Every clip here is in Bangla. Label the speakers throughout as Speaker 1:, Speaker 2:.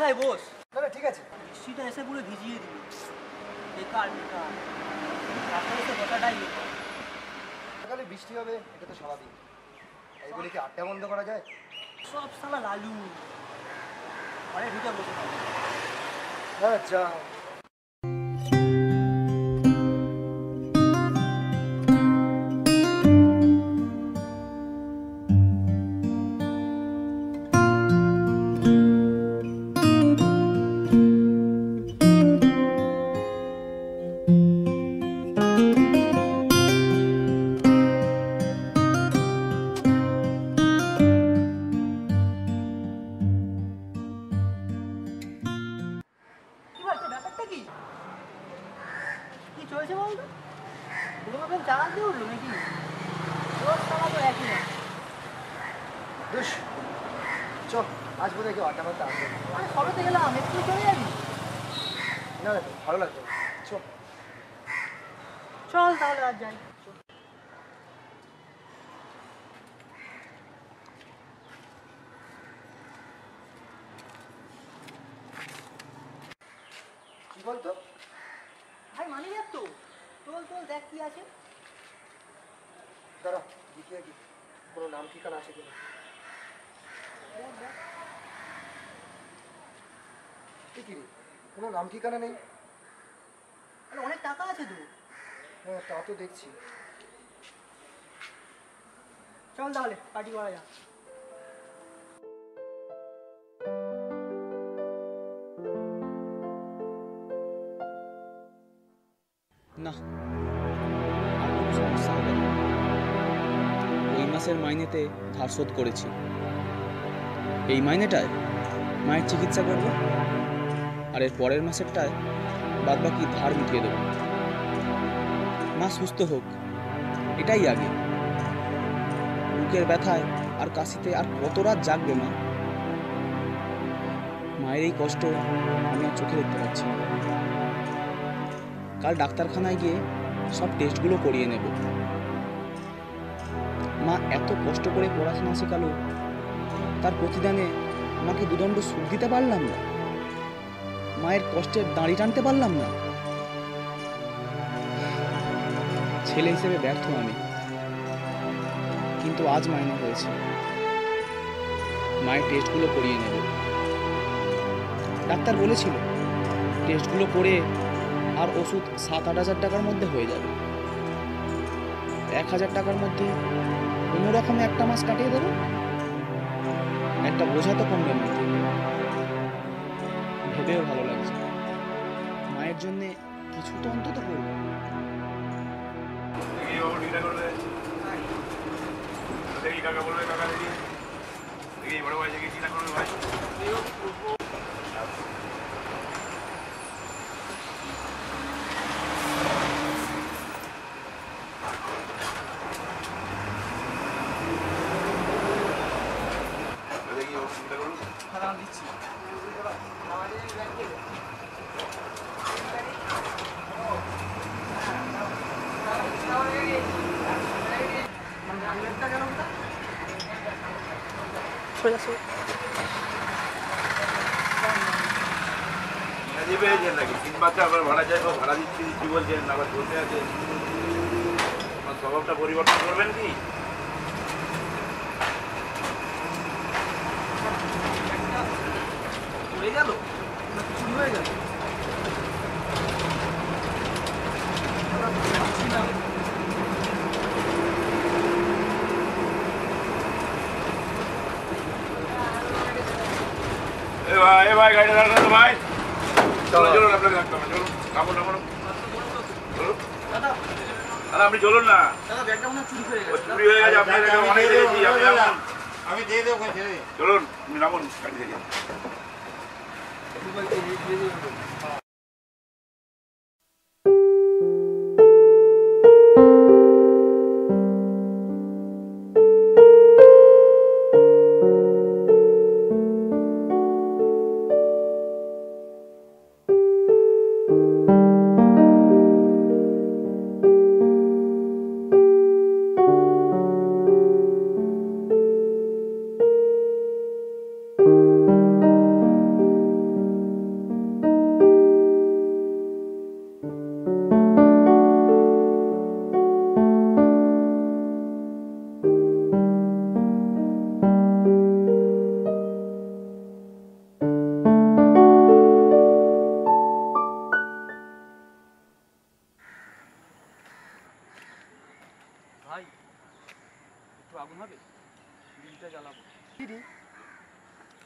Speaker 1: ভাই বস।
Speaker 2: না না ঠিক আছে,
Speaker 1: বৃষ্টিটা এসে পুরো ভিজিয়ে দিল। বেকার বেকার রাস্তায় এসে বসাটাই বেকার।
Speaker 2: সকালে বৃষ্টি হবে এটা তো স্বাভাবিক, এই বলে কি আড্ডা বন্ধ করা যায়?
Speaker 1: সব সালা লালু ঘরে ঢুকে বসে থাকে।
Speaker 2: হ্যাঁ যা।
Speaker 1: ব্যাপারটা কি কি চলছে বলতো? তোমাকে চালান দিয়ে উঠলো নাকি? রোজ চালা তো একই না।
Speaker 2: দুষ চ, আজ বোধহয় কেউ আড্ডা মারতে আসবে না।
Speaker 1: আরে সবেতে গেলাম, একটু চলে যাবি?
Speaker 2: না না ভালো লাগবে, চ।
Speaker 1: চল তাহলে আজ যাই।
Speaker 2: কি বলতো?
Speaker 1: ভাই মানি যাক তো, তোল তোল দেখ কি আছে।
Speaker 2: দাঁড়া দেখি কি কোনো নাম ঠিকানা আছে কিনা। কি রে, কোনো নাম ঠিকানা নেই?
Speaker 1: আরে অনেক টাকা আছে তো।
Speaker 2: হ্যাঁ তা তো দেখছি।
Speaker 1: চল তাহলে পার্টি করা যাক।
Speaker 3: না, আর কোনো সমস্যা হবে না। এই মাসের মাইনেতে ধার শোধ করেছি। এই মাইনেটায় মায়ের চিকিৎসা করব, আর এর পরের মাসেরটায় বাদবাকি ধার মিটিয়ে দেবো। মা সুস্থ হোক, এটাই আগে। বুকের ব্যথায় আর কাশিতে আর কত রাত জাগবে মা? মায়ের এই কষ্ট আমি আর চোখে দেখতে পাচ্ছি না। কাল ডাক্তারখানায় গিয়ে সব টেস্টগুলো করিয়ে নেব। মা এত কষ্ট করে পড়াশোনা শেখালো, তার প্রতিদানে মাকে দুদণ্ড সুখ দিতে পারলাম না। মায়ের কষ্টের দাঁড়ি টানতে পারলাম না। ছেলে হিসেবে ব্যর্থ আমি, কিন্তু আজ মাইনে হয়েছে। মায়ের টেস্টগুলো করিয়ে নেব। ডাক্তার বলেছিল টেস্টগুলো করে আর ওষুধ 7-8 হাজার টাকার মধ্যে হয়ে যাবে। 1,000 টাকার মধ্যে কোনো রকমে একটা মাস কাটিয়ে দেবো। একটা বোঝা তো কমবে মধ্যে। ভেবেও ভালো লাগছে, মায়ের জন্যে কিছু তো অন্তত করবো।
Speaker 4: কাকা বলবে, কাকা দেখি দেখি বড় ভাই দেখি চিন্তা করবে ভাই। দেখি ও চিন্তা করুন।
Speaker 1: দিচ্ছি।
Speaker 4: পেয়েছেন নাকি 3 বাচ্চা আবার ভাড়া যাইব, ভাড়া দিচ্ছি কি বলছেন, আবার বলতে আছে। আমার স্বভাবটা পরিবর্তন করবেন কি?
Speaker 1: পড়ে গেল না কিছু হয়ে গেল?
Speaker 4: এ ভাই গাড়িটা দাঁড়ানো তো ভাই। চলো চলুন, আপনাকে রাখতে হবে, চলুন নামুন নামুন চলুন। দাদা আপনি চলুন না। চুরি হয়ে গেছে, আপনি অনেক দেখেছি। আপনি নামুন,
Speaker 5: আমি দিয়ে দেবো।
Speaker 4: চলুন আপনি নামুন গাড়ি থেকে।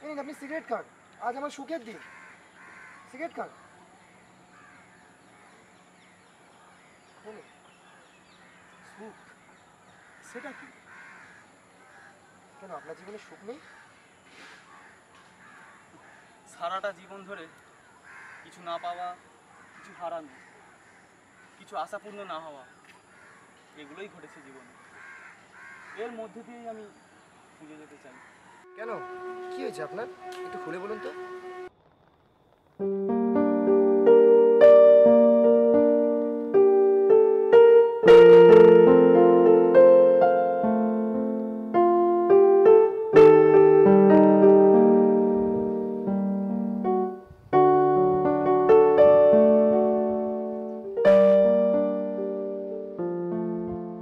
Speaker 2: এই নিন, আপনি সিগারেট খান, আজ আমার সুখের দিন, সিগারেট খান। বলুন। সুখ?
Speaker 3: সেটা কি?
Speaker 2: কেন, আপনার জীবনে সুখ নেই?
Speaker 3: সারাটা জীবন ধরে কিছু না পাওয়া, কিছু হারানো, কিছু আশাপূর্ণ না হওয়া, এগুলোই ঘটেছে জীবনে। এর মধ্যে দিয়েই আমি পুজো যেতে চাই।
Speaker 2: কেন, কি হয়েছে আপনার, একটু খুলে বলুন তো।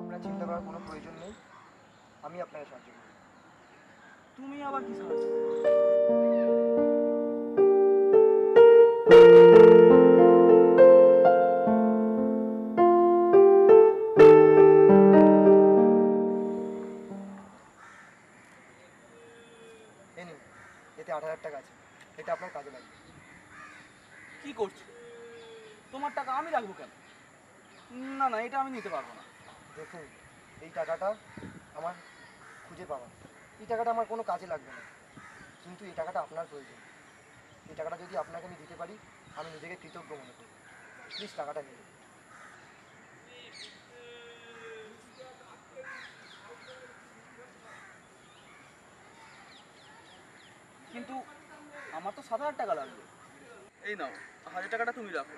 Speaker 2: আপনার চিন্তা করার কোনো প্রয়োজন নেই, আমি আপনাকে সাহায্য করব।
Speaker 3: তুমি আবার কি সাহায্য?
Speaker 2: এই নিন, এতে 8,000 টাকা আছে, এটা আপনার কাজে লাগবে।
Speaker 3: কি করছো? তোমার টাকা আমি রাখবো কেন? না না, এটা আমি নিতে পারবো না।
Speaker 2: দেখুন, এই টাকাটা আমার খুঁজে পাওয়া, এই টাকাটা আমার কোনো কাজে লাগবে না, কিন্তু এই টাকাটা আপনার প্রয়োজন। এই টাকাটা যদি আপনাকে আমি দিতে পারি, আমি নিজেকে কৃতজ্ঞ মনে করি। প্লিজ টাকাটা নিন।
Speaker 3: কিন্তু আমার তো 7,000 টাকা লাগবে। এই নাও, 1,000 টাকাটা তুমি রাখো।